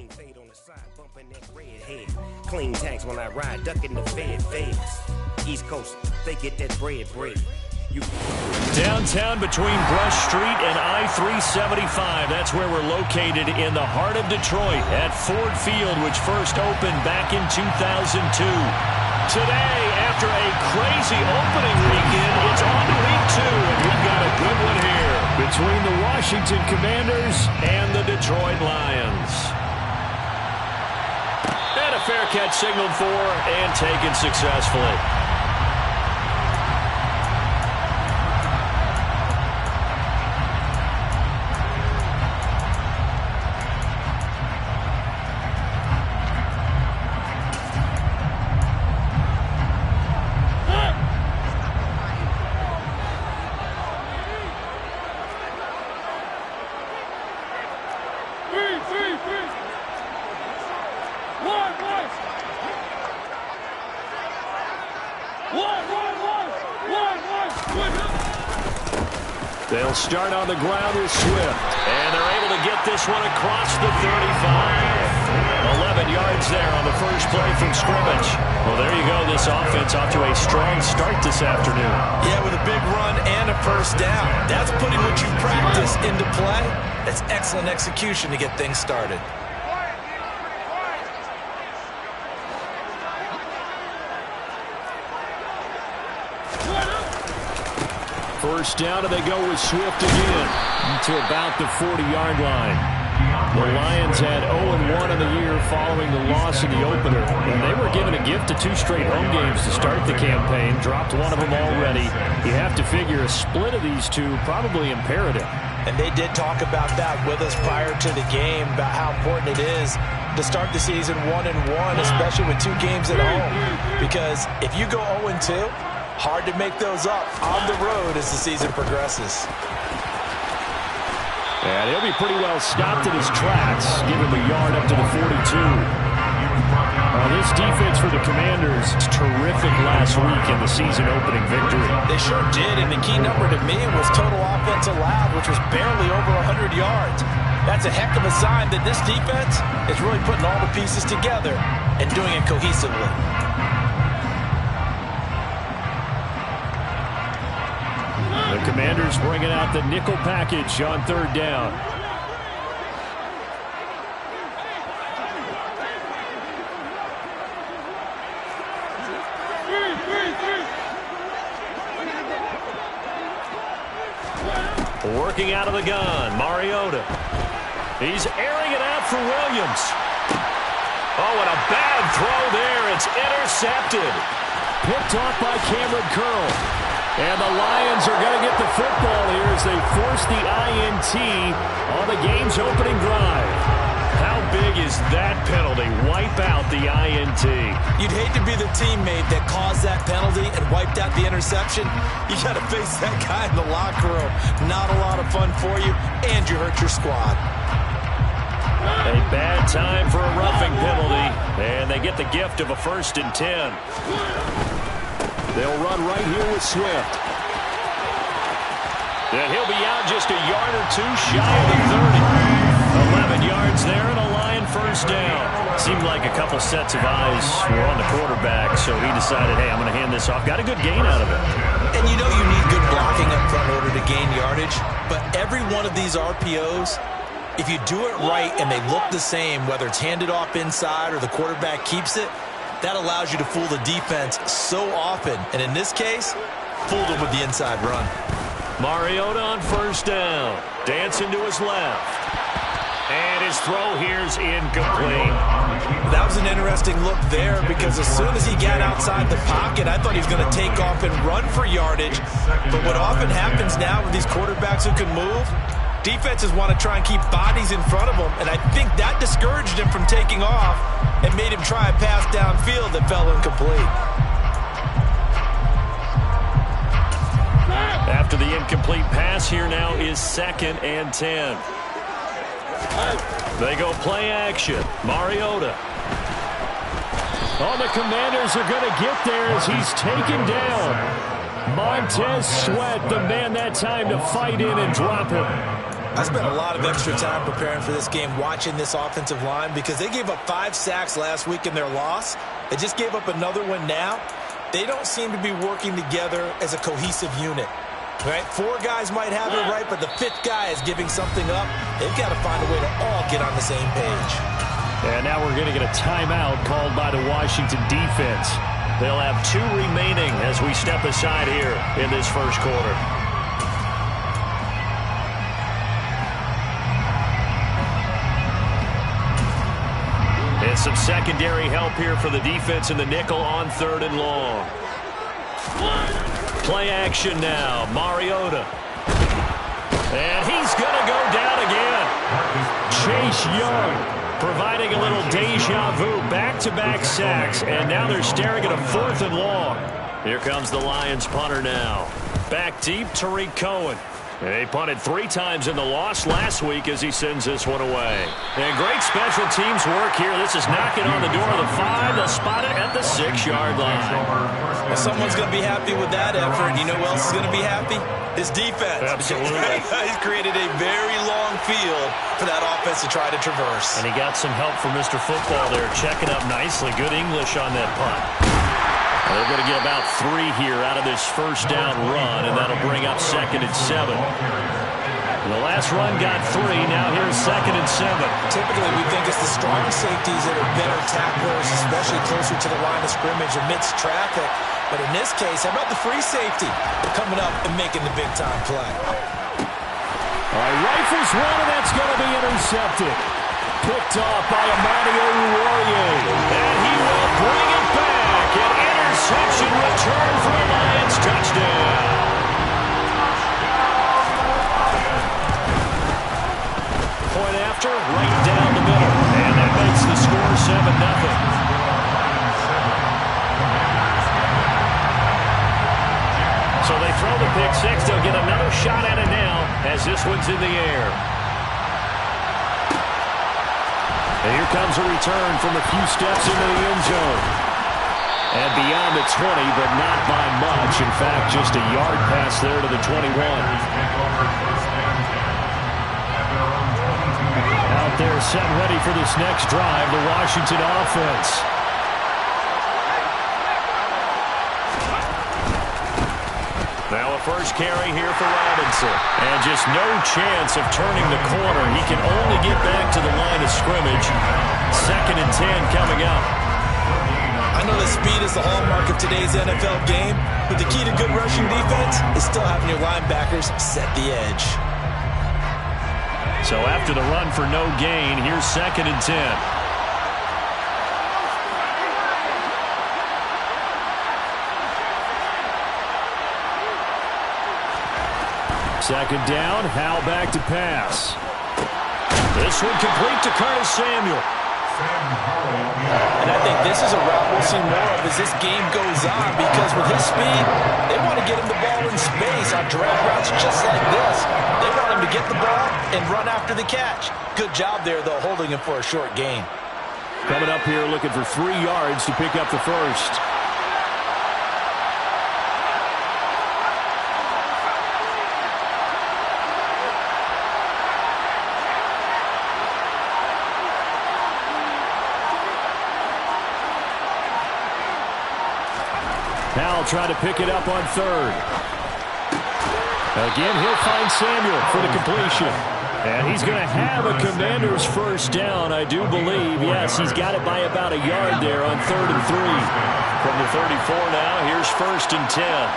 fade on the side, bumping that red head. Clean tanks when I ride, ducking the feds. East Coast, they get that bread. Downtown between Brush Street and I-375. That's where we're located in the heart of Detroit at Ford Field, which first opened back in 2002. Today, after a crazy opening weekend, it's on to week 2, and we've got a good one here between the Washington Commanders and the Detroit Lions. And a fair catch signaled for and taken successfully. They'll start on the ground with Swift, and they're able to get this one across the 35. 11 yards there on the first play from scrimmage. Well, there you go. This offense off to a strong start this afternoon. Yeah, with a big run and a first down. That's putting what you practice into play. That's excellent execution to get things started. First down, and they go with Swift again to about the 40-yard line. The Lions had 0-1 in the year following the loss in the opener, and they were given a gift of 2 straight home games to start the campaign. Dropped one of them already. You have to figure a split of these two probably imperative. And they did talk about that with us prior to the game, about how important it is to start the season 1-1, especially with 2 games at home. Because if you go 0-2, hard to make those up on the road as the season progresses. And he'll be pretty well stopped in his tracks. Give him a yard up to the 42. This defense for the Commanders is terrific last week in the season-opening victory. They sure did, and the key number to me was total offense allowed, which was barely over 100 yards. That's a heck of a sign that this defense is really putting all the pieces together and doing it cohesively. The Commanders bringing out the nickel package on 3rd down. Working out of the gun, Mariota. He's airing it out for Williams. Oh, and a bad throw there. It's intercepted. Picked off by Cameron Curl. And the Lions are going to get the football here as they force the INT on the game's opening drive. How big is that penalty? Wipe out the INT. You'd hate to be the teammate that caused that penalty and wiped out the interception. You got to face that guy in the locker room. Not a lot of fun for you, and you hurt your squad. A bad time for a roughing penalty, and they get the gift of a 1st and 10. They'll run right here with Swift. And he'll be out just a yard or 2 shy of the 30. 11 yards there and a Lion first down. Seemed like a couple sets of eyes were on the quarterback, so he decided, hey, I'm going to hand this off. Got a good gain out of it. And you know you need good blocking up front in order to gain yardage, but every one of these RPOs, if you do it right and they look the same, whether it's handed off inside or the quarterback keeps it, that allows you to fool the defense so often. And in this case, fooled them with the inside run. Mariota on 1st down. Dancing to his left. And his throw here's incomplete. That was an interesting look there because as soon as he got outside the pocket, I thought he was going to take off and run for yardage. But what often happens now with these quarterbacks who can move, defenses want to try and keep bodies in front of them, and I think that discouraged him from taking off and made him try a pass downfield that fell incomplete. After the incomplete pass, here now is 2nd and 10. They go play action. Mariota. Oh, the Commanders are going to get there as he's taken down. Montez Sweat, the man that time to fight in and drop him. I spent a lot of extra time preparing for this game watching this offensive line because they gave up 5 sacks last week in their loss. They just gave up another one now. They don't seem to be working together as a cohesive unit. Right? 4 guys might have it right, but the 5th guy is giving something up. They've got to find a way to all get on the same page. And now we're going to get a timeout called by the Washington defense. They'll have 2 remaining as we step aside here in this first quarter. And some secondary help here for the defense in the nickel on 3rd and long. Play action now. Mariota. And he's going to go down again. Chase Young providing a little deja vu. Back-to-back sacks. And now they're staring at a 4th and long. Here comes the Lions punter now. Back deep, Tariq Cohen. He punted 3 times in the loss last week as he sends this one away. And great special teams work here. This is knocking on the door of the 5. They'll spot it at the 6-yard line. Well, someone's going to be happy with that effort. You know who else is going to be happy? His defense. Absolutely. He's created a very long field for that offense to try to traverse. And he got some help from Mr. Football there, checking up nicely. Good English on that punt. They're going to get about 3 here out of this first down run, and that'll bring up 2nd and 7. The last run got 3. Now here's 2nd and 7. Typically, we think it's the strong safeties that are better tacklers, especially closer to the line of scrimmage amidst traffic. But in this case, how about the free safety coming up and making the big-time play? All right, rifles one, and that's going to be intercepted. Picked off by Amani Oruwariye. And he will bring it back. An interception return for a Lions touchdown. Point after, right down the middle. And that makes the score 7-0. So they throw the pick 6. They'll get another shot at it now as this one's in the air. And here comes a return from a few steps into the end zone. And beyond the 20, but not by much. In fact, just a yard pass there to the 21. Out there set ready for this next drive, the Washington offense. Now a first carry here for Robinson. And just no chance of turning the corner. He can only get back to the line of scrimmage. 2nd and 10 coming up. I know that speed is the hallmark of today's NFL game, but the key to good rushing defense is still having your linebackers set the edge. So after the run for no gain, here's 2nd and 10. Second down, Howell back to pass. This one complete to Curtis Samuel. And I think this is a route we'll see more of as this game goes on, because with his speed, they want to get him the ball in space on drag routes just like this. They want him to get the ball and run after the catch. Good job there, though, holding him for a short gain. Coming up here looking for 3 yards to pick up the first. Now try to pick it up on 3rd. Again, he'll find Samuel for the completion. And he's going to have a Commander's first down, I do believe. Yes, he's got it by about a yard there on 3rd and 3. From the 34 now, here's 1st and 10.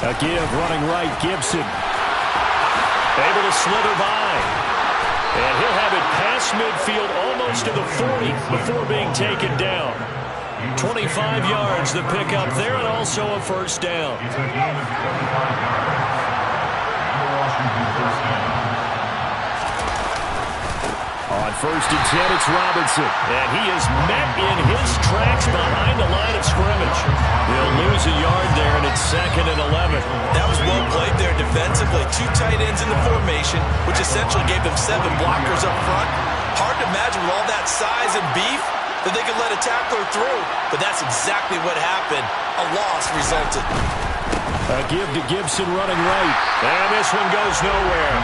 A give running right, Gibson. Able to slither by. And he'll have it past midfield almost to the 40 before being taken down. 25 yards the pickup there, and also a first down. On 1st and 10, it's Robinson. And he is met in his tracks behind the line of scrimmage. He'll lose a yard there, and it's 2nd and 11. That was well played there defensively. 2 tight ends in the formation, which essentially gave them 7 blockers up front. Hard to imagine with all that size and beef that they could let a tackler through. But that's exactly what happened. A loss resulted. A give to Gibson running right. And this one goes nowhere.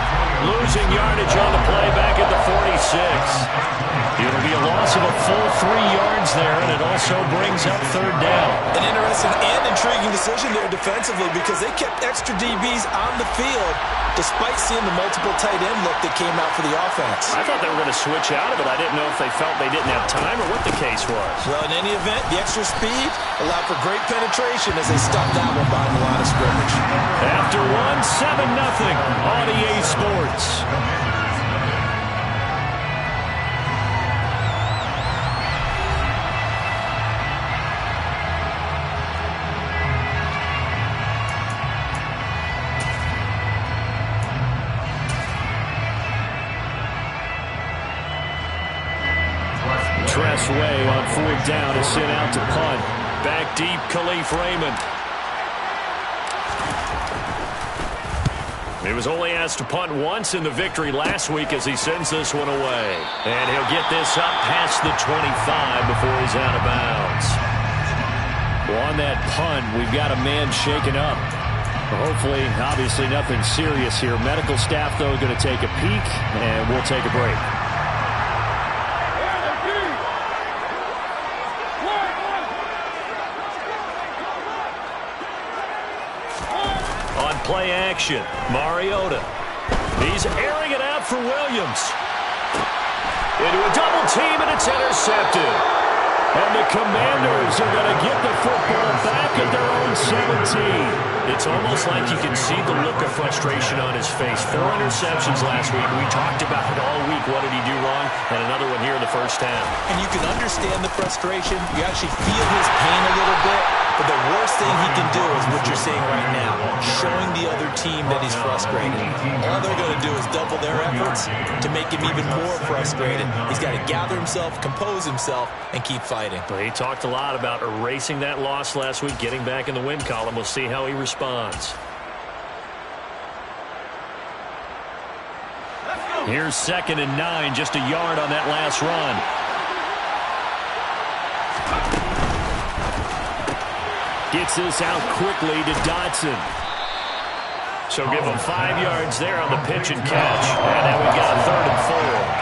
Losing yardage on the play back at the 46. It'll be a loss of a full 3 yards there, and it also brings up third down. An interesting and intriguing decision there defensively because they kept extra DBs on the field despite seeing the multiple tight end look that came out for the offense. I thought they were going to switch out of it. I didn't know if they felt they didn't have time or what the case was. Well, in any event, the extra speed allowed for great penetration as they stopped that one behind the line of scrimmage. After 7-0 on EA Sports. Way on fourth down is sent out to punt. Back deep, Khalif Raymond. He was only asked to punt once in the victory last week as he sends this one away. And he'll get this up past the 25 before he's out of bounds. Well, on that punt, we've got a man shaken up. Hopefully, obviously nothing serious here. Medical staff, though, going to take a peek, and we'll take a break. Play action. Mariota. He's airing it out for Williams. Into a double team, and it's intercepted. And the Commanders are going to get the football back at their own 17. It's almost like you can see the look of frustration on his face. 4 interceptions last week. We talked about it all week. What did he do wrong? And another one here in the first half. And you can understand the frustration. You actually feel his pain a little bit. But the worst thing he can do is what you're seeing right now, showing the other team that he's frustrated. All they're going to do is double their efforts to make him even more frustrated. He's got to gather himself, compose himself, and keep fighting. Well, he talked a lot about erasing that loss last week, getting back in the win column. We'll see how he responds. Here's 2nd and 9, just a yard on that last run. Gets this out quickly to Dotson. So give him 5 yards there on the pitch and catch. And now we've got a 3rd and 4.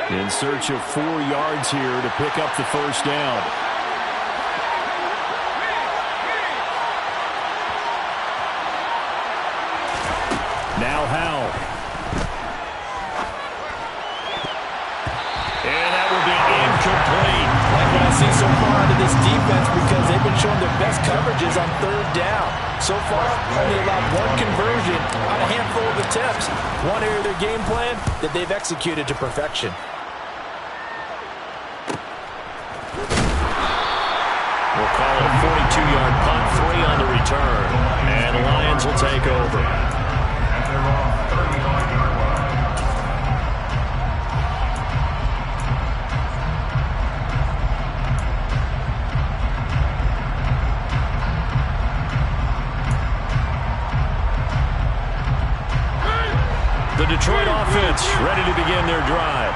In search of 4 yards here to pick up the first down. Now Howell. And that will be incomplete. Like what I see so far out of this defense because they've been showing their best coverages on 3rd down. So far, only allowed 1 conversion on a handful of attempts. One area of their game plan that they've executed to perfection. We'll call it a 42-yard punt, 3 on the return. And the Lions will take over. The Detroit offense ready to begin their drive.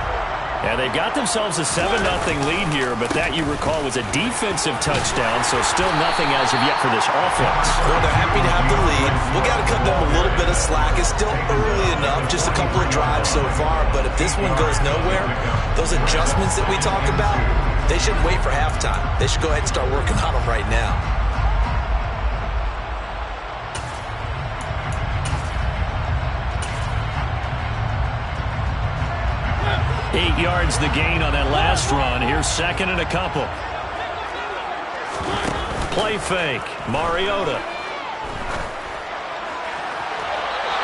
And they've got themselves a 7-0 lead here, but that, you recall, was a defensive touchdown, so still nothing as of yet for this offense. Well, they're happy to have the lead. We've got to cut them a little bit of slack. It's still early enough, just a couple of drives so far, but if this one goes nowhere, those adjustments that we talk about, they shouldn't wait for halftime. They should go ahead and start working on them right now. 8 yards the gain on that last run. Here's 2nd and a couple. Play fake. Mariota.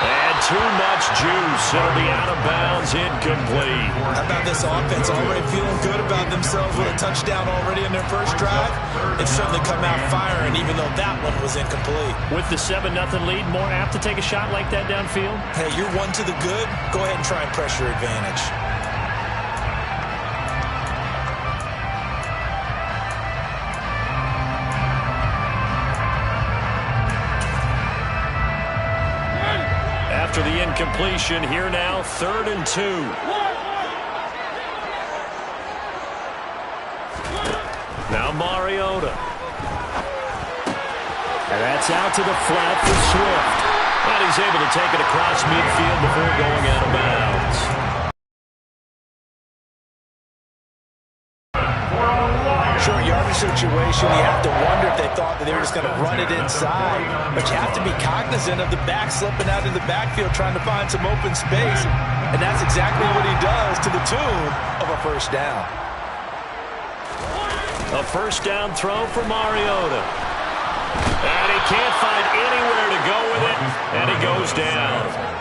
And too much juice. It'll be out of bounds, incomplete. How about this offense already feeling good about themselves with a touchdown already in their first drive? They've certainly come out firing, even though that one was incomplete. With the 7-0 lead, more apt to take a shot like that downfield? Hey, you're one to the good. Go ahead and try and press your advantage. After the incompletion, here now, 3rd and 2. Now Mariota. And that's out to the flat for Swift. And he's able to take it across midfield before going out of bounds. Short yardage situation, you have to wonder if they thought that they were just going to run it inside. But you have to be cognizant of the back slipping out of the backfield trying to find some open space. And that's exactly what he does to the tune of a first down. A first down throw for Mariota. And he can't find anywhere to go with it. And he goes down.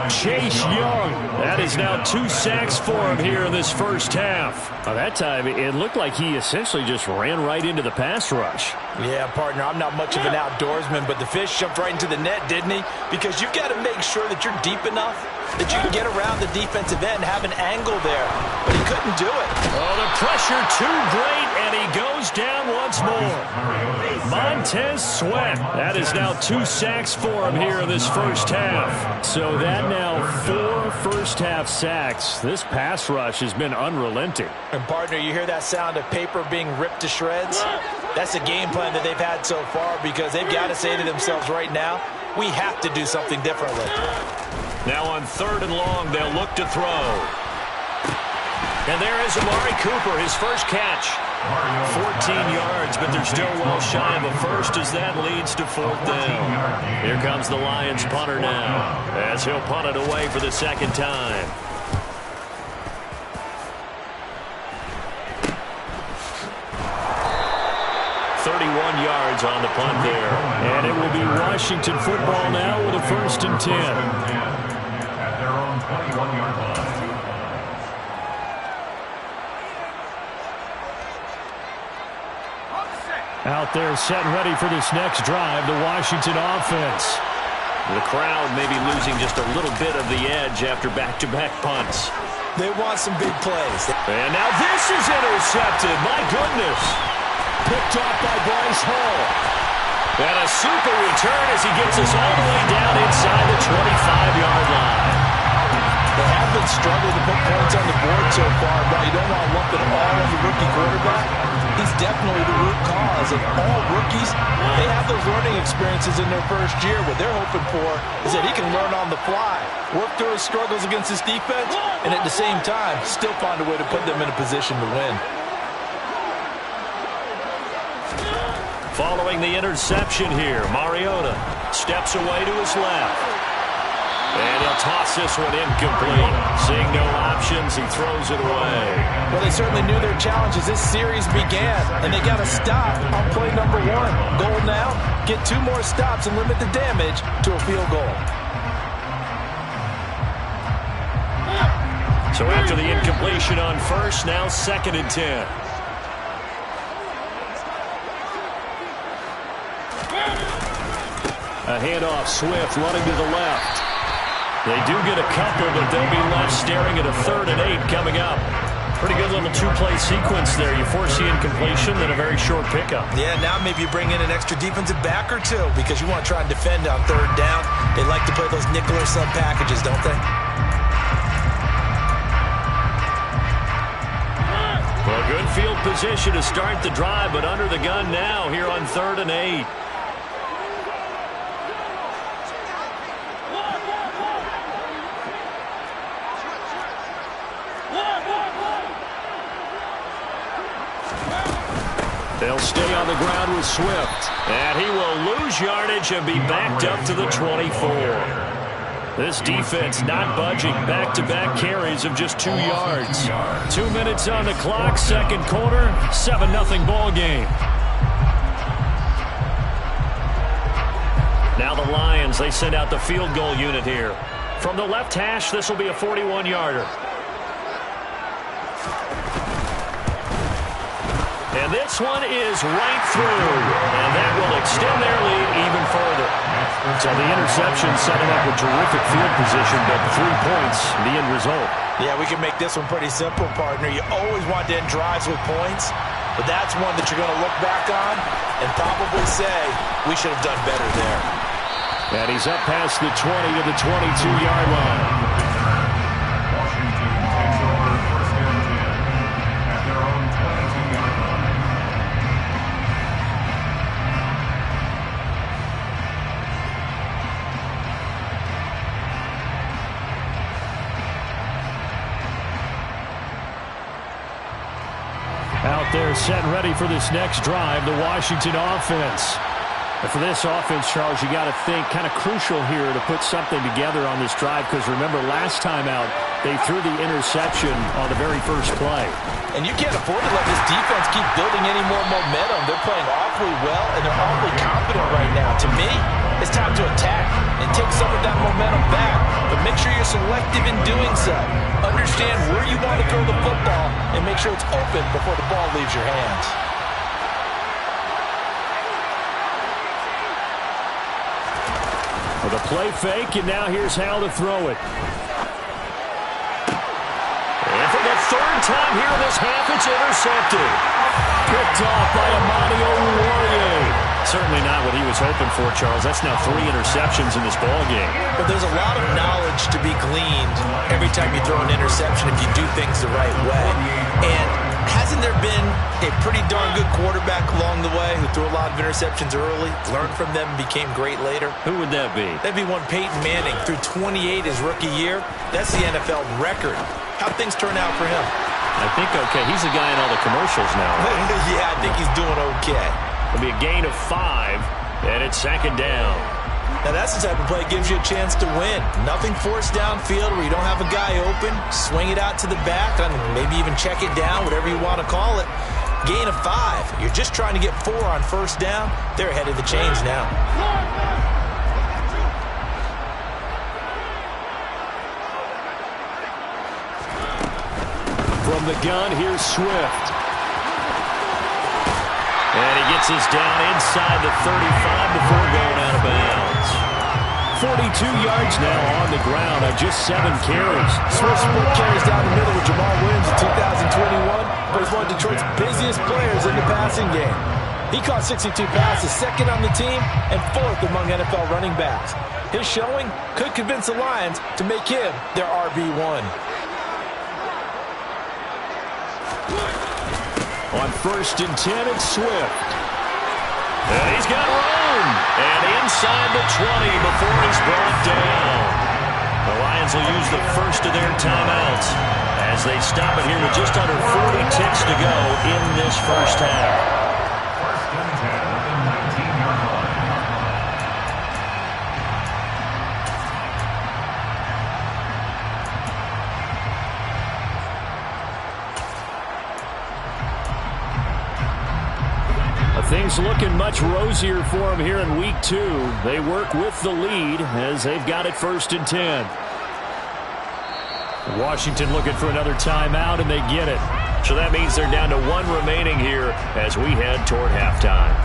Chase Young. That is now 2 sacks for him here in this first half. That time, it looked like he essentially just ran right into the pass rush. Yeah, partner, I'm not much of an outdoorsman, but the fish jumped right into the net, didn't he? Because you've got to make sure that you're deep enough that you can get around the defensive end and have an angle there. But he couldn't do it. Oh, the pressure too great, and he goes down once more. Montez Sweat. That is now 2 sacks for him here in this first half. So that now 4 first-half sacks. This pass rush has been unrelenting. And, partner, you hear that sound of paper being ripped to shreds? That's a game plan that they've had so far because they've got to say to themselves right now, we have to do something differently. Now on 3rd and long, they'll look to throw. And there is Amari Cooper, his first catch. 14 yards, but they're still well shy of a first as that leads to 4th down. Here comes the Lions punter now as he'll punt it away for the 2nd time. Yards on the punt there. And it will be Washington football now with a 1st and 10. At their own 21-yard line. Out there setting ready for this next drive, the Washington offense. The crowd may be losing just a little bit of the edge after back-to-back punts. They want some big plays. And now this is intercepted. My goodness. Picked off by Bryce Hall. And a super return as he gets us all the way down inside the 25-yard line. They have been struggling to put points on the board so far, but you don't want to lump it all on the rookie quarterback. He's definitely the root cause of all rookies. They have those learning experiences in their first year. What they're hoping for is that he can learn on the fly, work through his struggles against his defense, and at the same time, still find a way to put them in a position to win. Following the interception here, Mariota steps away to his left. And he'll toss this one incomplete. Seeing no options, he throws it away. Well, they certainly knew their challenge as this series began, and they got to stop on play number 1. Goal now, get 2 more stops and limit the damage to a field goal. So after the incompletion on first, now 2nd and 10. A handoff, Swift running to the left. They do get a couple, but they'll be left staring at a 3rd and 8 coming up. Pretty good little 2-play sequence there. You force the incompletion, then a very short pickup. Yeah, now maybe you bring in an extra defensive back or 2 because you want to try and defend on 3rd down. They like to play those nickel or sub packages, don't they? Well, good field position to start the drive, but under the gun now here on 3rd and 8. They'll stay on the ground with Swift. And he will lose yardage and be backed up to the 24. This defense not budging. Back-to-back carries of just 2 yards. 2 minutes on the clock, 2nd quarter, 7-0 ball game. Now the Lions, they send out the field goal unit here. From the left hash, this will be a 41-yarder. And this one is right through, and that will extend their lead even further. So the interception set them up with terrific field position, but 3 points, the end result. Yeah, we can make this one pretty simple, partner. You always want to end drives with points, but that's one that you're going to look back on and probably say, we should have done better there. And he's up past the 20 to the 22-yard line. Out there set and ready for this next drive, the Washington offense. And for this offense, Charles, you got to think kind of crucial here to put something together on this drive, because remember last time out they threw the interception on the very first play. And you can't afford to let this defense keep building any more momentum. They're playing awfully well, and they're awfully confident right now. To me, it's time to attack and take some of that momentum back, but make sure you're selective in doing so. Understand where you want to throw the football and make sure it's open before the ball leaves your hands. With a play fake, and now here's how to throw it. And for the third time here in this half, it's intercepted. Picked off by Amani Oruwariye. Certainly not what he was hoping for, Charles. That's now 3 interceptions in this ballgame. But there's a lot of knowledge to be gleaned every time you throw an interception if you do things the right way. And hasn't there been a pretty darn good quarterback along the way who threw a lot of interceptions early, learned from them, and became great later? Who would that be? That'd be one Peyton Manning. Threw 28 his rookie year. That's the NFL record. How'd things turn out for him? I think okay. He's the guy in all the commercials now. Right? Yeah, I think he's doing okay. It'll be a gain of 5, and it's second down. Now that's the type of play that gives you a chance to win. Nothing forced downfield where you don't have a guy open. Swing it out to the back, and maybe even check it down, whatever you want to call it. Gain of 5. You're just trying to get 4 on first down. They're ahead of the chains now. From the gun, here's Swift. And he gets us down inside the 35 before going out of bounds. 42 yards now on the ground on just 7 carries. Swift split carries down the middle with Jamal Williams in 2021, but he's one of Detroit's busiest players in the passing game. He caught 62 passes, second on the team, and 4th among NFL running backs. His showing could convince the Lions to make him their RB1. On first and 10, it's Swift. And he's got room. And inside the 20 before he's brought down. The Lions will use the first of their timeouts as they stop it here with just under 40 ticks to go in this first half. First and 10 at the 19-yard line. Things looking much rosier for them here in week 2. They work with the lead as they've got it first and 10. Washington looking for another timeout, and they get it. So that means they're down to 1 remaining here as we head toward halftime.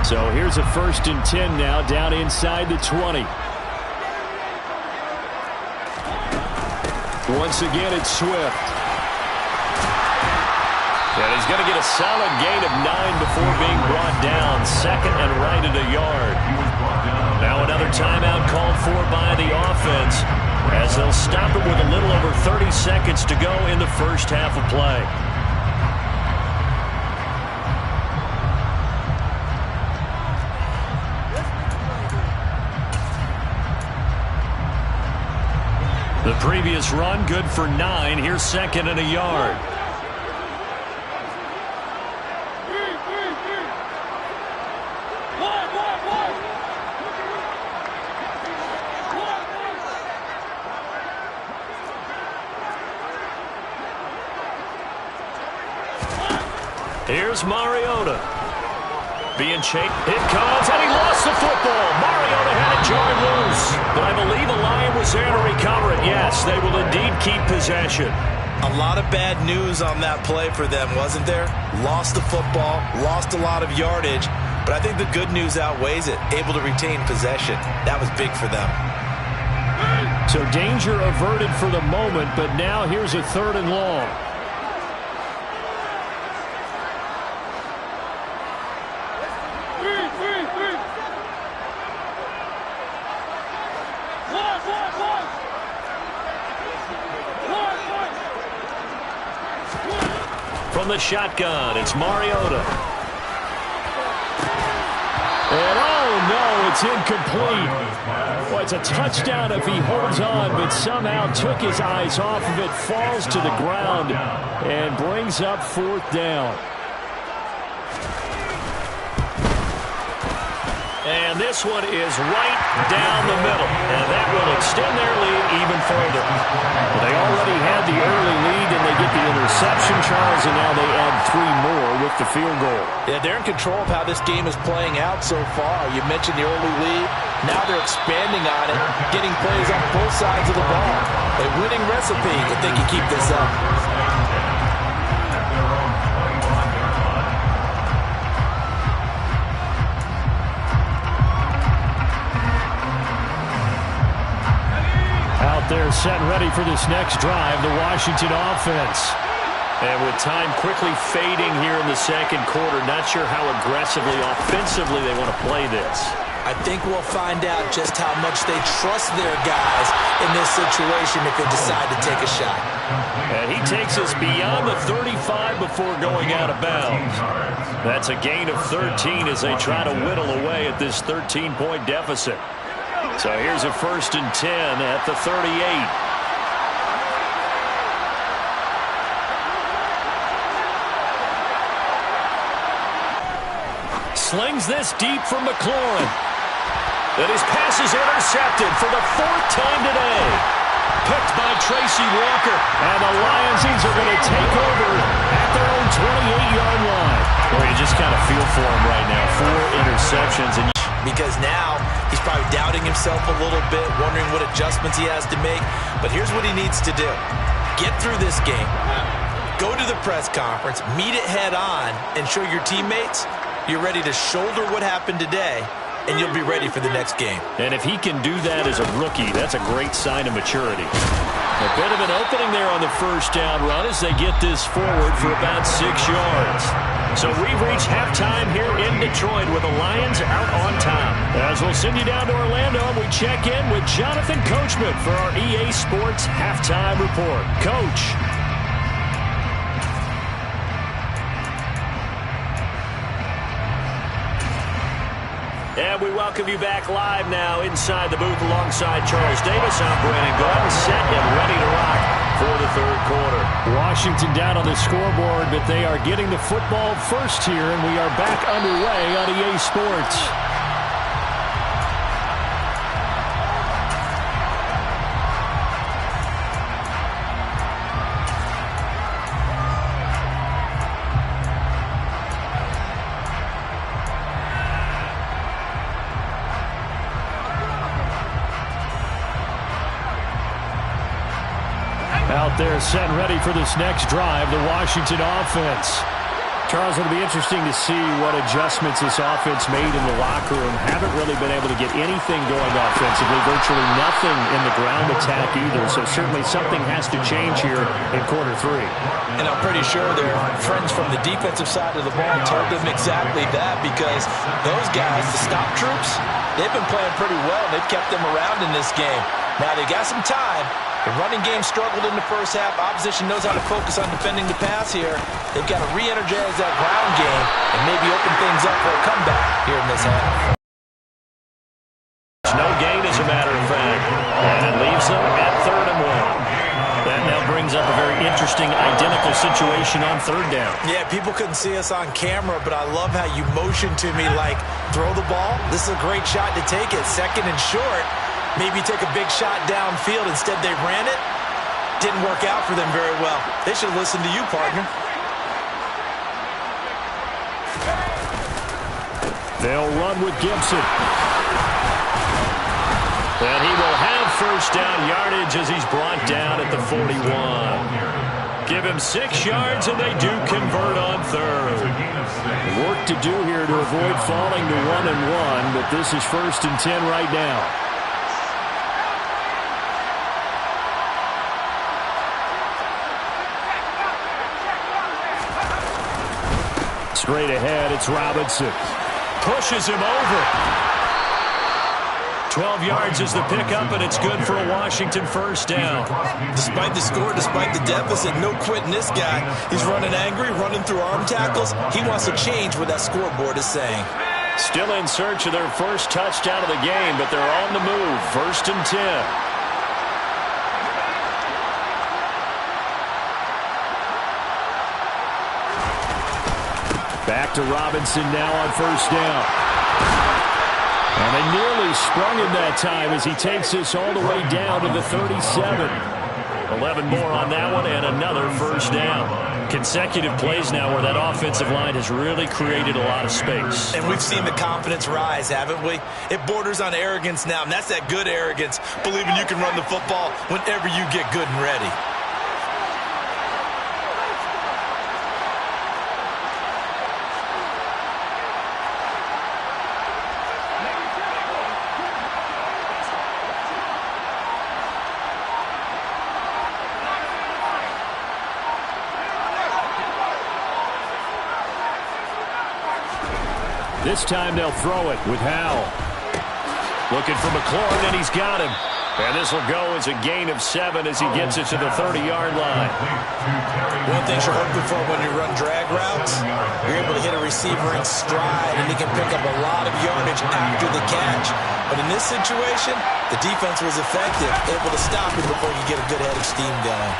So here's a first and 10 now down inside the 20. Once again, it's Swift. And he's going to get a solid gain of 9 before being brought down. Second and right at a yard. Now another timeout called for by the offense as they'll stop it with a little over 30 seconds to go in the first half of play. The previous run good for 9. Here's second and a yard. Here's Mariota. Being chased. It comes, and he lost the football. Mariota had it jarred loose. But I believe a Lion was there to recover it. Yes, they will indeed keep possession. A lot of bad news on that play for them, wasn't there? Lost the football, lost a lot of yardage, but I think the good news outweighs it. Able to retain possession. That was big for them. So danger averted for the moment, but now here's a 3rd and long. From the shotgun, it's Mariota. And oh no, it's incomplete. Well, it's a touchdown if he holds on, but somehow took his eyes off of it, falls to the ground, and brings up 4th down. And this one is right down the middle, and that will extend their lead even further. Well, they already had the early lead, and they get the interception, Charles, and now they add 3 more with the field goal. Yeah, they're in control of how this game is playing out so far. You mentioned the early lead. Now they're expanding on it, getting plays on both sides of the ball. A winning recipe if they can keep this up. They're set and ready for this next drive, the Washington offense. And with time quickly fading here in the 2nd quarter, not sure how aggressively, offensively they want to play this. I think we'll find out just how much they trust their guys in this situation if they decide to take a shot. And he takes us beyond the 35 before going out of bounds. That's a gain of 13 as they try to whittle away at this 13-point deficit. So here's a 1st and 10 at the 38. Slings this deep from McLaurin. And his pass is intercepted for the 4th time today. Picked by Tracy Walker. And the Lions are going to take over at their own 28-yard line. Well, you just kind of feel for him right now. 4 interceptions. And because now he's probably doubting himself a little bit, wondering what adjustments he has to make. But here's what he needs to do. Get through this game. Go to the press conference, meet it head on, and show your teammates you're ready to shoulder what happened today, and you'll be ready for the next game. And if he can do that as a rookie, that's a great sign of maturity. A bit of an opening there on the 1st down run as they get this forward for about 6 yards. So we've reached halftime here in Detroit with the Lions out on top. As we'll send you down to Orlando, we check in with Jonathan Coachman for our EA Sports Halftime Report. Coach. And we welcome you back live now inside the booth alongside Charles Davis. I'm Brandon Gordon, set and ready to rock for the 3rd quarter. Washington down on the scoreboard, but they are getting the football first here, and we are back underway on EA Sports. Out there set and ready for this next drive, the Washington offense. Charles, it'll be interesting to see what adjustments this offense made in the locker room. Haven't really been able to get anything going offensively, virtually nothing in the ground attack either. So certainly something has to change here in quarter 3. And I'm pretty sure their friends from the defensive side of the ball told them exactly that, because those guys, the stop troops, they've been playing pretty well. They've kept them around in this game. Now they got some time. The running game struggled in the 1st half. Opposition knows how to focus on defending the pass here. They've got to re-energize that ground game and maybe open things up for a comeback here in this half. No gain, as a matter of fact. And it leaves them at 3rd and 1. That now brings up a very interesting identical situation on 3rd down. Yeah, people couldn't see us on camera, but I love how you motioned to me like, throw the ball. This is a great shot to take it. 2nd and short. Maybe take a big shot downfield. Instead, they ran it. Didn't work out for them very well. They should have listened to you, partner. They'll run with Gibson. And he will have first down yardage as he's brought down at the 41. Give him 6 yards, and they do convert on third. Work to do here to avoid falling to 1-1, but this is 1st and 10 right now. Straight ahead, it's Robinson. Pushes him over. 12 yards is the pickup, and it's good for a Washington first down. Despite the score, despite the deficit, no quitting this guy. He's running angry, running through arm tackles. He wants to change what that scoreboard is saying. Still in search of their first touchdown of the game, but they're on the move. 1st and 10. Back to Robinson now on first down. And they nearly sprung him that time as he takes this all the way down to the 37. 11 more on that one and another first down. Consecutive plays now where that offensive line has really created a lot of space. And we've seen the confidence rise, haven't we? It borders on arrogance now, and that's that good arrogance, believing you can run the football whenever you get good and ready. This time they'll throw it with Howell. Looking for McLaurin, and he's got him. And this will go as a gain of 7 as he gets it to the 30-yard line. One thing you're hoping for when you run drag routes, you're able to hit a receiver in stride, and he can pick up a lot of yardage after the catch. But in this situation, the defense was effective, able to stop him before you get a good head of steam going.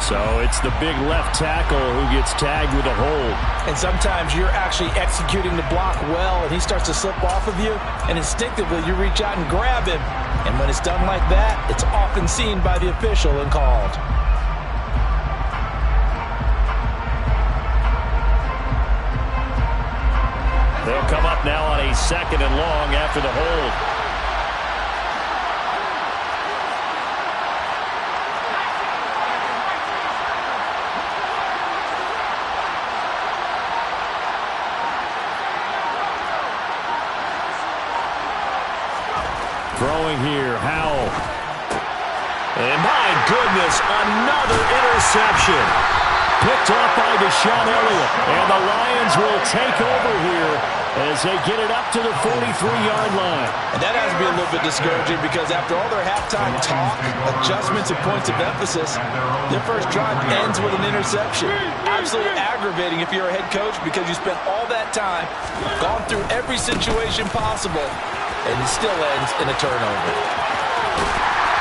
So it's the big left tackle who gets tagged with a hold. And sometimes you're actually executing the block well, and he starts to slip off of you, and instinctively you reach out and grab him. And when it's done like that, it's often seen by the official and called. They'll come up now on a 2nd and long after the hold. Throwing here, Howell. And my goodness, another interception. Picked off by Deshaun Elliott. And the Lions will take over here as they get it up to the 43-yard line. And that has to be a little bit discouraging because after all their halftime talk, adjustments, and points of emphasis, their first drive ends with an interception. Absolutely aggravating if you're a head coach because you spent all that time, gone through every situation possible, and it still ends in a turnover.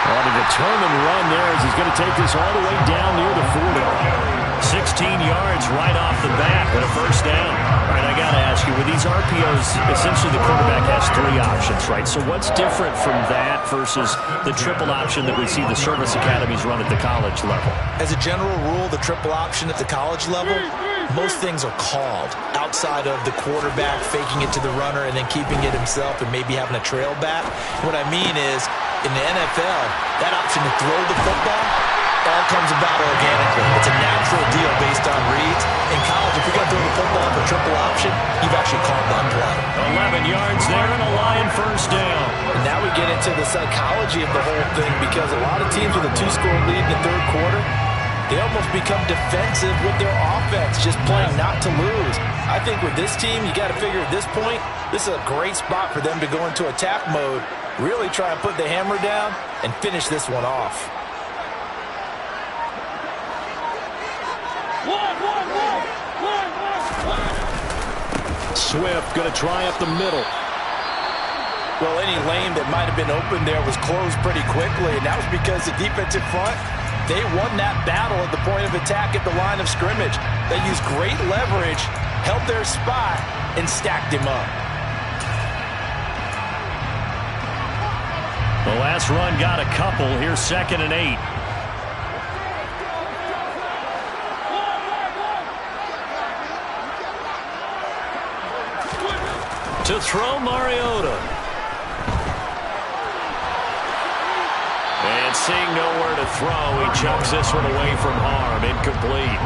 On a determined run there as he's going to take this all the way down near the 40. 16 yards right off the bat with a first down. All right, I got to ask you, with these RPOs, essentially the quarterback has 3 options, right? So what's different from that versus the triple option that we see the service academies run at the college level? As a general rule, the triple option at the college level, most things are called outside of the quarterback faking it to the runner and then keeping it himself and maybe having a trail back. What I mean is, in the NFL, that option to throw the football all comes about organically. It's a natural deal based on reads. In college, if you're going to throw the football for triple option, you've actually called that play. 11 yards there and a Lion first down. And now we get into the psychology of the whole thing because a lot of teams with a 2-score lead in the third quarter, they almost become defensive with their offense, just playing not to lose. I think with this team, you got to figure at this point, this is a great spot for them to go into attack mode, really try and put the hammer down and finish this one off. Swift going to try up the middle. Well, any lane that might have been open there was closed pretty quickly, and that was because the defensive front, they won that battle at the point of attack at the line of scrimmage. They used great leverage, held their spot, and stacked him up. The last run got a couple. Here's 2nd and 8. To throw, Mariota. And seeing nowhere to throw, he chucks this one away from harm. Incomplete.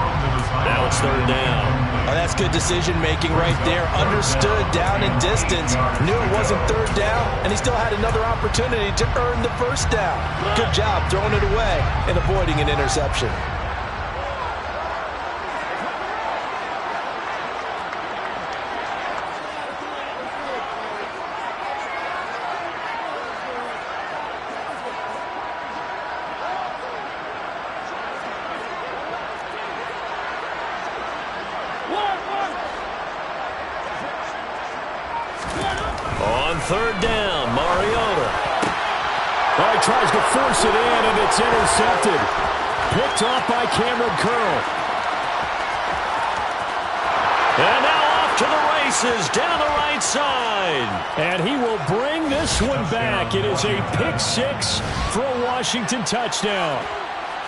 Now it's third down. Oh, that's good decision-making right there. Understood down and distance. Knew it wasn't third down, and he still had another opportunity to earn the first down. Good job throwing it away and avoiding an interception. Third down, Mariota. Well, he tries to force it in, and it's intercepted. Picked off by Cameron Curl. And now off to the races, down the right side. And he will bring this one back. It is a pick six for a Washington touchdown.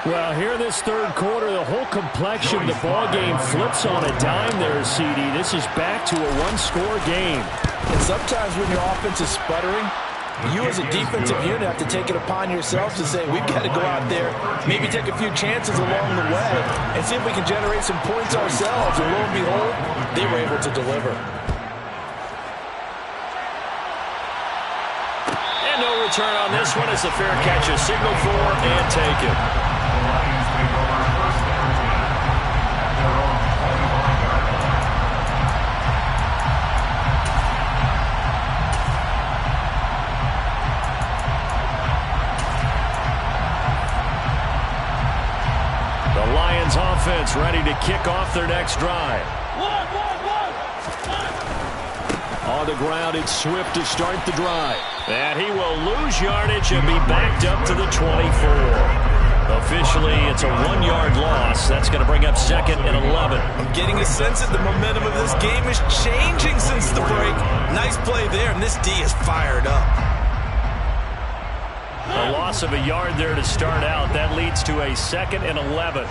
Well, here this third quarter, the whole complexion of the ball game flips on a dime there, CD. This is back to a one-score game. And sometimes when your offense is sputtering, you as a defensive unit have to take it upon yourselves to say, we've got to go out there, maybe take a few chances along the way, and see if we can generate some points ourselves. And lo and behold, they were able to deliver. And no return on this one. It's a fair catch, a signal for, and take it. Offense ready to kick off their next drive. On the ground, it's Swift to start the drive. And he will lose yardage and be backed up to the 24. Officially, it's a 1-yard loss. That's going to bring up second and 11. I'm getting a sense that the momentum of this game is changing since the break. Nice play there, and this D is fired up. A loss of a yard there to start out. That leads to a second and 11.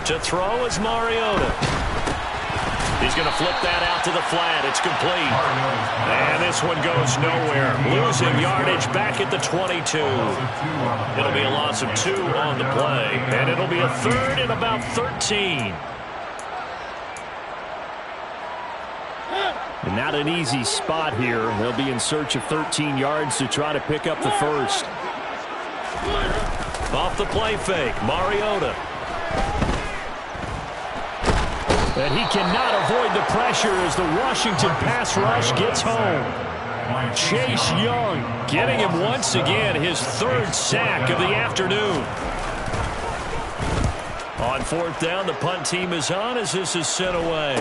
To throw is Mariota. He's going to flip that out to the flat. It's complete. And this one goes nowhere. Losing yardage back at the 22. It'll be a loss of 2 on the play. And it'll be a third and about 13. And not an easy spot here. They'll be in search of 13 yards to try to pick up the first. Off the play fake, Mariota. And he cannot avoid the pressure as the Washington pass rush gets home. Chase Young getting him once again, his third sack of the afternoon. On fourth down, the punt team is on as this is sent away.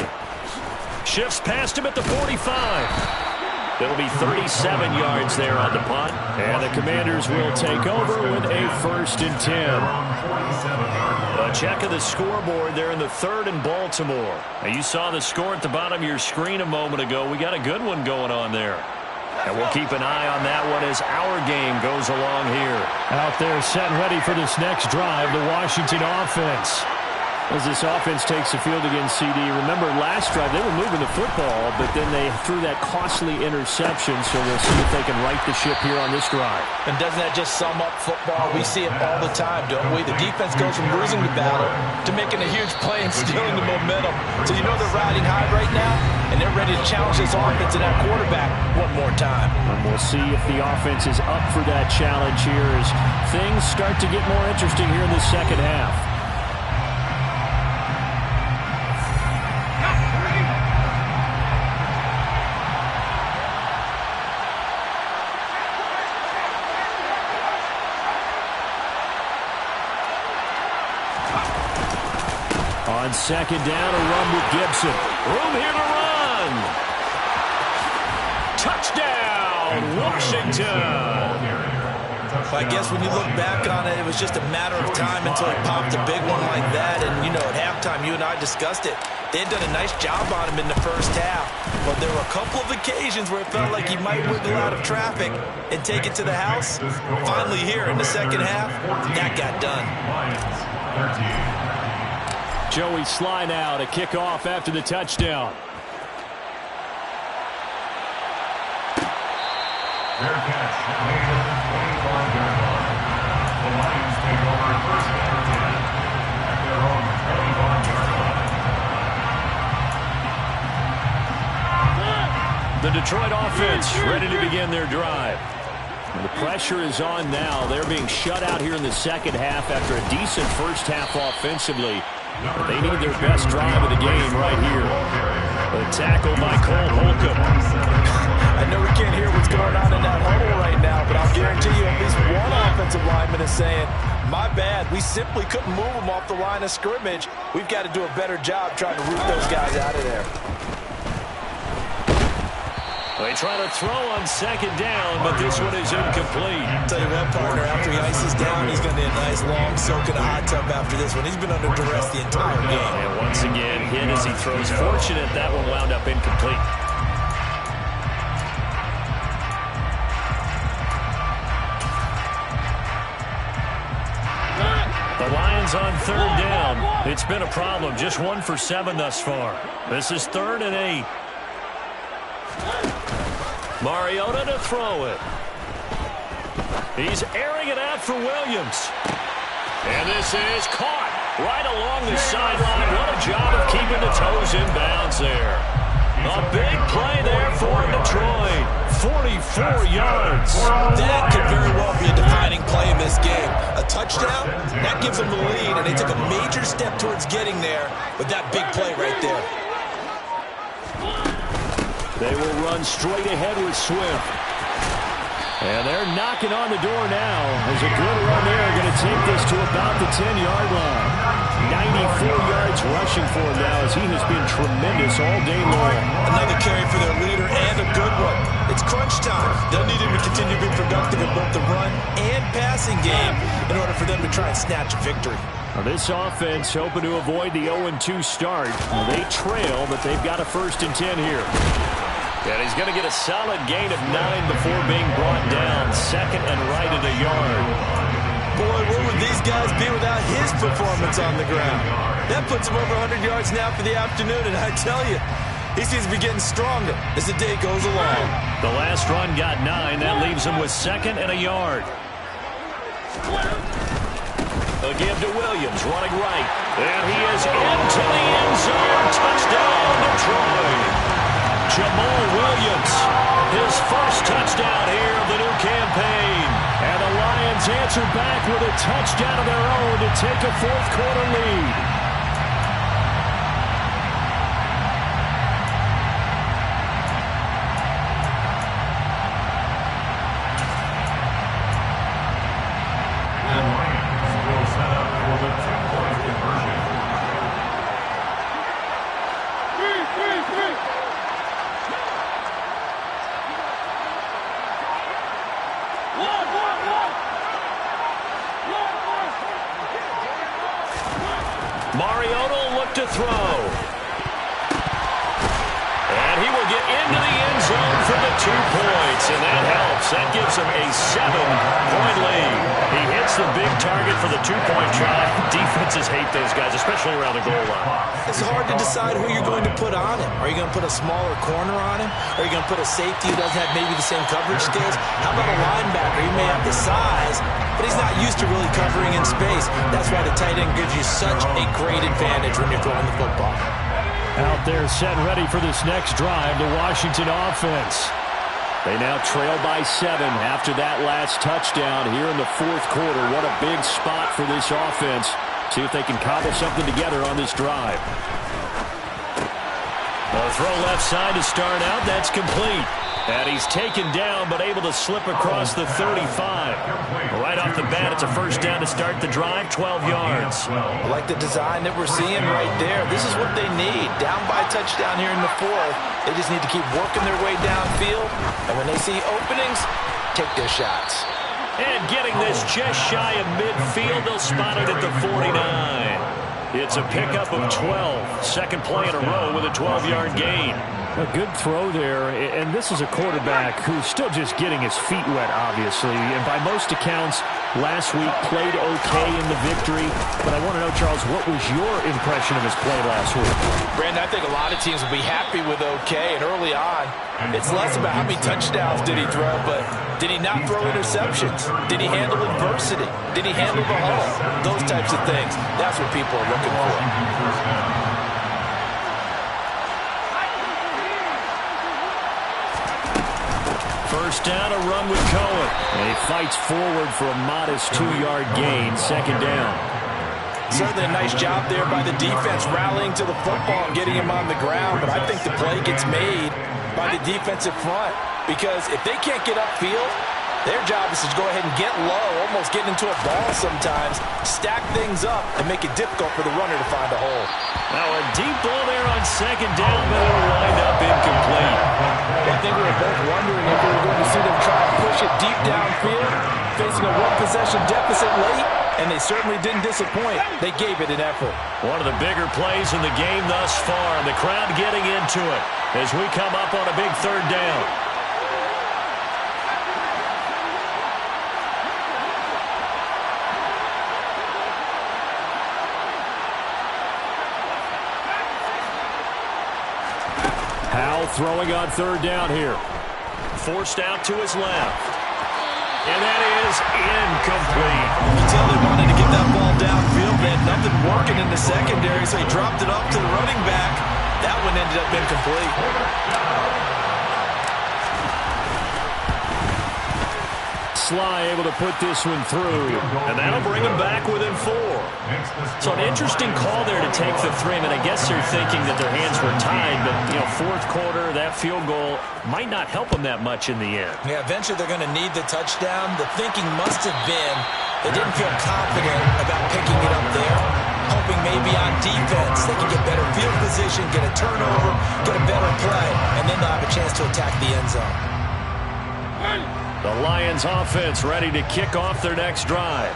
Shifts past him at the 45. It'll be 37 yards there on the punt. And the Commanders will take over with a 1st and 10. A check of the scoreboard there in the third in Baltimore. Now, you saw the score at the bottom of your screen a moment ago. We got a good one going on there. And we'll keep an eye on that one as our game goes along here. Out there set and ready for this next drive, the Washington offense. As this offense takes the field against CD, remember last drive they were moving the football, but then they threw that costly interception, so we'll see if they can right the ship here on this drive. And doesn't that just sum up football? We see it all the time, don't we? The defense goes from losing the battle to making a huge play and stealing the momentum. So you know they're riding high right now, and they're ready to challenge this offense and that quarterback one more time. And we'll see if the offense is up for that challenge here as things start to get more interesting here in the second half. On second down, a run with Gibson. Room here to run. Touchdown, Washington. I guess when you look back on it, it was just a matter of time until he popped a big one like that. And, you know, at halftime, you and I discussed it. They had done a nice job on him in the first half. But there were a couple of occasions where it felt like he might wiggle out of traffic and take it to the house. Finally here in the second half, that got done. Joey Sly now to kick off after the touchdown. Fair catch made at the 25-yard line. The Lions take over first and 10 at their own 25-yard line. The Detroit offense ready to begin their drive. The pressure is on now. They're being shut out here in the second half after a decent first half offensively. But they need their best drive of the game right here. A tackle by Cole Holcomb. I know we can't hear what's going on in that huddle right now, but I'll guarantee you at least one offensive lineman is saying, my bad, we simply couldn't move them off the line of scrimmage. We've got to do a better job trying to root those guys out of there. They try to throw on second down, but this one is incomplete. Tell you what, partner, after he ices down, he's going to need a nice long soak in a hot tub after this one. He's been under duress the entire game. And once again, hit as he throws. Fortunate that one wound up incomplete. The Lions on third down. It's been a problem. Just 1 for 7 thus far. This is 3rd and 8. Mariota to throw it. He's airing it out for Williams. And this is caught right along the sideline. What a job of keeping the toes in bounds there. A big play there for Detroit. 44 yards. That could very well be a defining play in this game. A touchdown, that gives them the lead, and they took a major step towards getting there with that big play right there. They will run straight ahead with Swift. And they're knocking on the door now. There's a good run there. Going to take this to about the 10-yard line. 94 yards rushing for him now as he has been tremendous all day long. Another carry for their leader and a good one. It's crunch time. They'll need him to continue to be productive in both the run and passing game in order for them to try and snatch a victory. Now this offense hoping to avoid the 0-2 start. Now they trail, but they've got a 1st and 10 here. And he's going to get a solid gain of 9 before being brought down. 2nd and right at a yard. Boy, where would these guys be without his performance on the ground? That puts him over 100 yards now for the afternoon, and I tell you, he seems to be getting stronger as the day goes along. The last run got 9. That leaves him with 2nd and a yard. A give to Williams, running right. And he is into the end zone. Touchdown, Detroit. Jamal Williams, his first touchdown here of the new campaign. And the Lions answer back with a touchdown of their own to take a 4th quarter lead. The Lions will set up for the 2-point conversion. Mariota will look to throw. And he will get into the end zone for the 2 points, and that helps. That gives him a 7-point lead. He hits the big target for the 2-point try. Defenses hate those guys, especially around the goal line. It's hard to decide who you're going to put on him. Are you going to put a smaller corner on him? Are you going to put a safety who doesn't have maybe the same coverage skills? How about a linebacker? He may have the size, but he's not used to really covering in space. That's why the tight end gives you such a great advantage when you're throwing the football. Out there set ready for this next drive, the Washington offense. They now trail by 7 after that last touchdown here in the 4th quarter. What a big spot for this offense. See if they can cobble something together on this drive. A throw left side to start out. That's complete. And he's taken down, but able to slip across the 35. Right off the bat, it's a first down to start the drive, 12 yards. I like the design that we're seeing right there. This is what they need. Down by a touchdown here in the 4th. They just need to keep working their way downfield. And when they see openings, take their shots. And getting this just shy of midfield, they'll spot it at the 49. It's a pickup of 12. Second play in a row with a 12-yard gain. A good throw there, and this is a quarterback who's still just getting his feet wet, obviously. And by most accounts, last week, played okay in the victory. But I want to know, Charles, what was your impression of his play last week? Brandon, I think a lot of teams will be happy with okay. And early on, it's less about how many touchdowns did he throw, but did he not throw interceptions? Did he handle adversity? Did he handle the huddle? Those types of things. That's what people are looking for. First down, a run with Cohen. And he fights forward for a modest 2-yard gain, second down. Certainly a nice job there by the defense rallying to the football and getting him on the ground, but I think the play gets made by the defensive front because if they can't get upfield, their job is to go ahead and get low, almost get into a ball sometimes, stack things up, and make it difficult for the runner to find a hole. Now a deep ball there on second down, but it'll wind up incomplete. I think we were both wondering if we were going to see them try to push it deep downfield, facing a one-possession deficit late, and they certainly didn't disappoint. They gave it an effort. One of the bigger plays in the game thus far, and the crowd getting into it as we come up on a big third down. Howell throwing on third down here. Forced out to his left. And that is incomplete. You can tell they wanted to get that ball downfield. They had nothing working in the secondary, so he dropped it off to the running back. That one ended up incomplete. Sly able to put this one through. And that'll bring him back within 4. So an interesting call there to take the 3. I mean, I guess they're thinking that their hands were tied, but, you know, fourth quarter, that field goal might not help them that much in the end. Yeah, eventually they're going to need the touchdown. The thinking must have been they didn't feel confident about picking it up there, hoping maybe on defense they can get better field position, get a turnover, get a better play, and then they'll have a chance to attack the end zone. The Lions offense ready to kick off their next drive.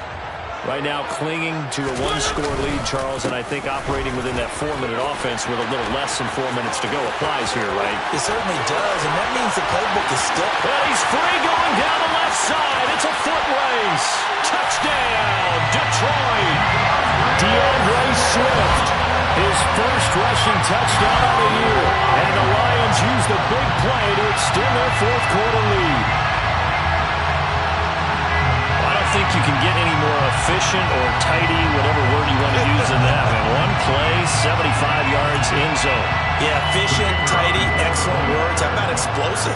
Right now clinging to a one-score lead, Charles, and I think operating within that 4-minute offense with a little less than 4 minutes to go applies here, right? It certainly does, and that means the playbook is still... Well, he's free going down the left side. It's a foot race. Touchdown, Detroit. DeAndre Swift, his first rushing touchdown of the year. And the Lions use the big play to extend their fourth quarter lead. I think you can get any more efficient or tidy, whatever word you want to use in that. And one play, 75 yards in zone. Yeah, efficient, tidy, excellent words. How about explosive?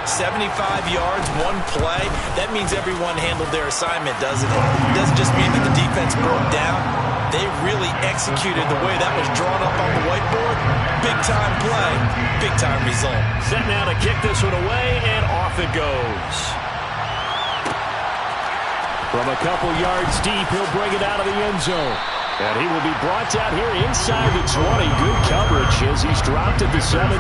75 yards, one play. That means everyone handled their assignment, doesn't it? It doesn't just mean that the defense broke down. They really executed the way that was drawn up on the whiteboard. Big-time play, big-time result. Set now to kick this one away, and off it goes. From a couple yards deep, he'll bring it out of the end zone. And he will be brought down here inside the 20. Good coverage as he's dropped at the 17.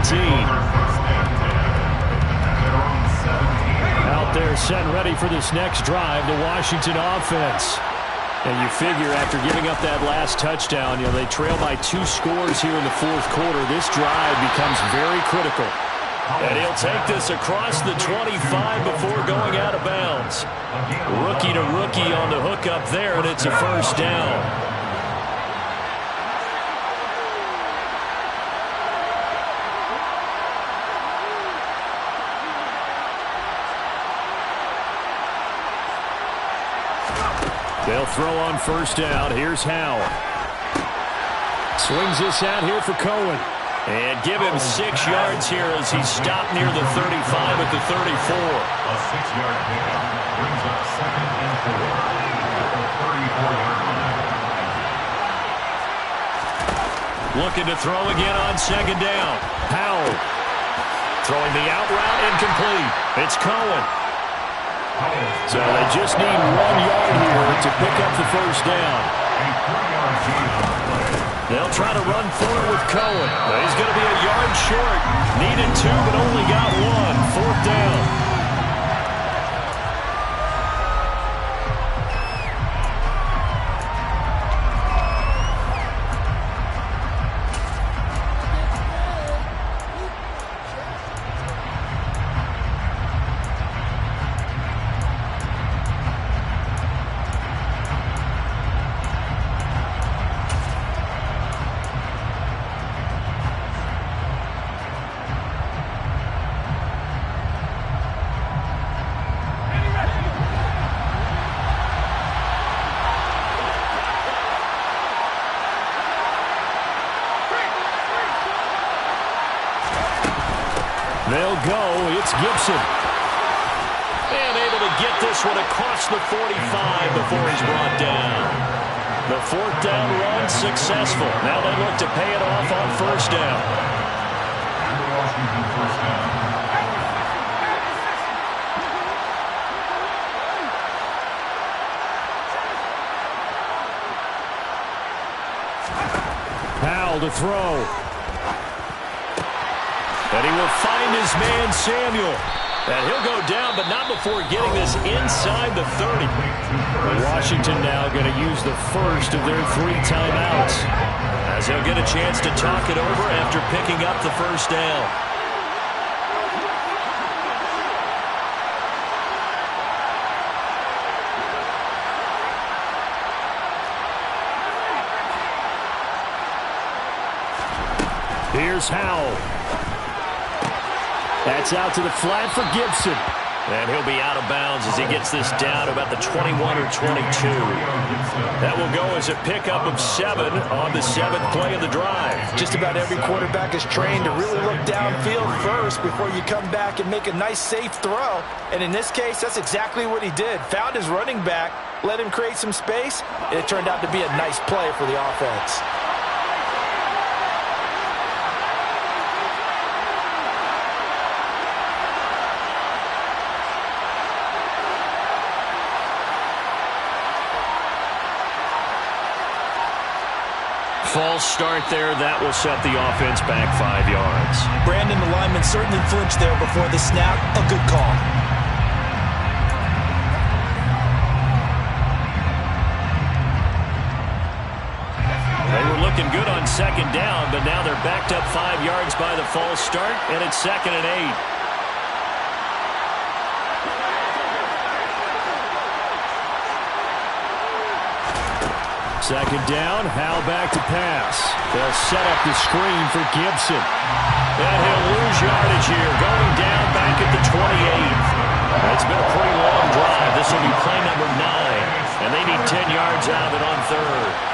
Out there set and ready for this next drive, the Washington offense. And you figure after giving up that last touchdown, you know, they trail by 2 scores here in the fourth quarter. This drive becomes very critical. And he'll take this across the 25 before going out of bounds. Rookie to rookie on the hook up there, and it's a first down. They'll throw on first down. Here's Howell. Swings this out here for Cohen. And give him 6 yards here as he stopped near the 35 at the 34. A 6-yard pickup brings up 2nd and 4 at the 34-yard line. Looking to throw again on second down. Howell throwing the out route incomplete. It's Cohen. So they just need 1 yard here to pick up the first down. A 3-yard gain on the play. They'll try to run forward with Cohen. He's going to be a yard short. Needed 2, but only got 1. Fourth down. They'll go. It's Gibson. And able to get this one across the 45 before he's brought down. The fourth down run successful. Now they look to pay it off on first down. Washington first down. Powell to throw. And he will find his man Samuel. And he'll go down, but not before getting this inside the 30. Washington now going to use the first of their 3 timeouts, as he'll get a chance to talk it over after picking up the first down. Here's Howell. That's out to the flat for Gibson. And he'll be out of bounds as he gets this down about the 21 or 22. That will go as a pickup of 7 on the 7th play of the drive. Just about every quarterback is trained to really look downfield first before you come back and make a nice, safe throw. And in this case, that's exactly what he did. Found his running back, let him create some space, and it turned out to be a nice play for the offense. False start there. That will set the offense back 5 yards. Brandon, the lineman, certainly flinched there before the snap. A good call. They were looking good on second down, but now they're backed up 5 yards by the false start, and it's 2nd and 8. Second down, Howell back to pass. They'll set up the screen for Gibson. And he'll lose yardage here, going down back at the 28. It's been a pretty long drive. This will be play number 9, and they need 10 yards out of it on 3rd.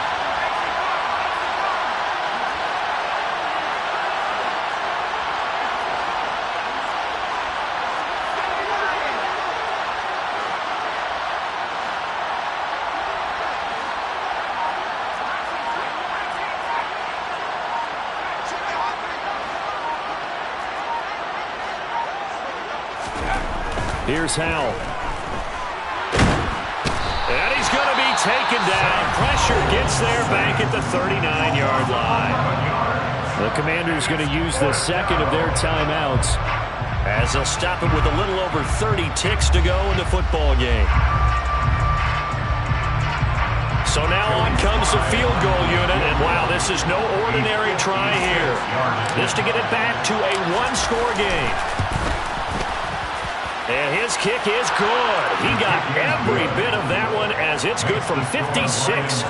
Here's Howell. And he's going to be taken down. Pressure gets there back at the 39-yard line. The Commanders going to use the second of their timeouts, as they'll stop it with a little over 30 ticks to go in the football game. So now on comes the field goal unit, and wow, this is no ordinary try here. This to get it back to a one-score game. And his kick is good. He got every bit of that one as it's good from 56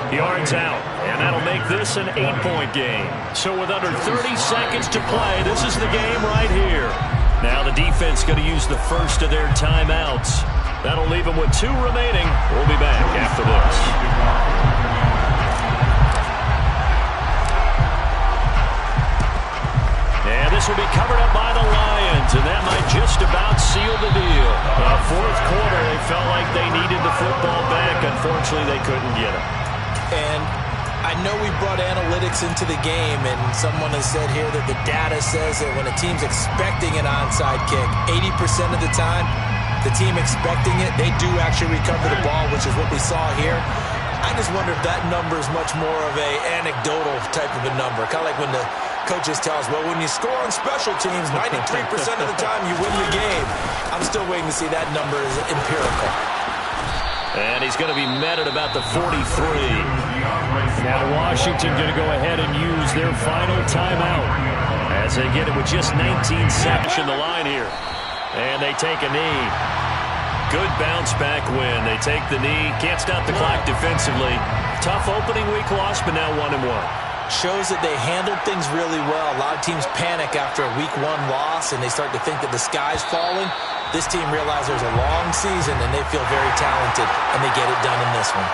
yards out. And that'll make this an 8-point game. So with under 30 seconds to play, this is the game right here. Now the defense going to use the first of their timeouts. That'll leave them with 2 remaining. We'll be back after this. And this will be covered up by the Lions, and that might just about seal the deal. Fourth quarter, they felt like they needed the football back. Unfortunately, they couldn't get it. And I know we brought analytics into the game, and someone has said here that the data says that when a team's expecting an onside kick, 80% of the time, the team expecting it, they do actually recover the ball, which is what we saw here. I just wonder if that number is much more of a anecdotal type of a number, kind of like when the coaches tell us, well, when you score on special teams, 93% of the time you win the game. I'm still waiting to see that number is empirical. And he's going to be met at about the 43. Now Washington going to go ahead and use their final timeout, as they get it with just 19 seconds in the line here. And they take a knee. Good bounce back win. They take the knee. Can't stop the clock defensively. Tough opening week loss, but now 1-1. Shows that they handled things really well. A lot of teams panic after a week 1 loss, and they start to think that the sky's falling. This team realizes there's a long season, and they feel very talented, and they get it done in this one.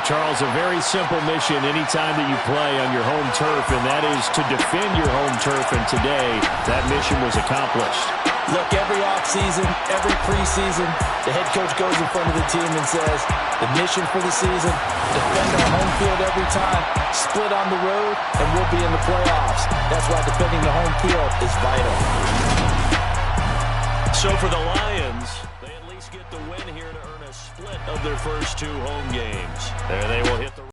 Charles, a very simple mission anytime that you play on your home turf, and that is to defend your home turf, and today that mission was accomplished. Look, every offseason, every preseason, the head coach goes in front of the team and says, the mission for the season, defend our home field every time, split on the road, and we'll be in the playoffs. That's why defending the home field is vital. So for the Lions, they at least get the win here to earn a split of their first 2 home games. There they will hit the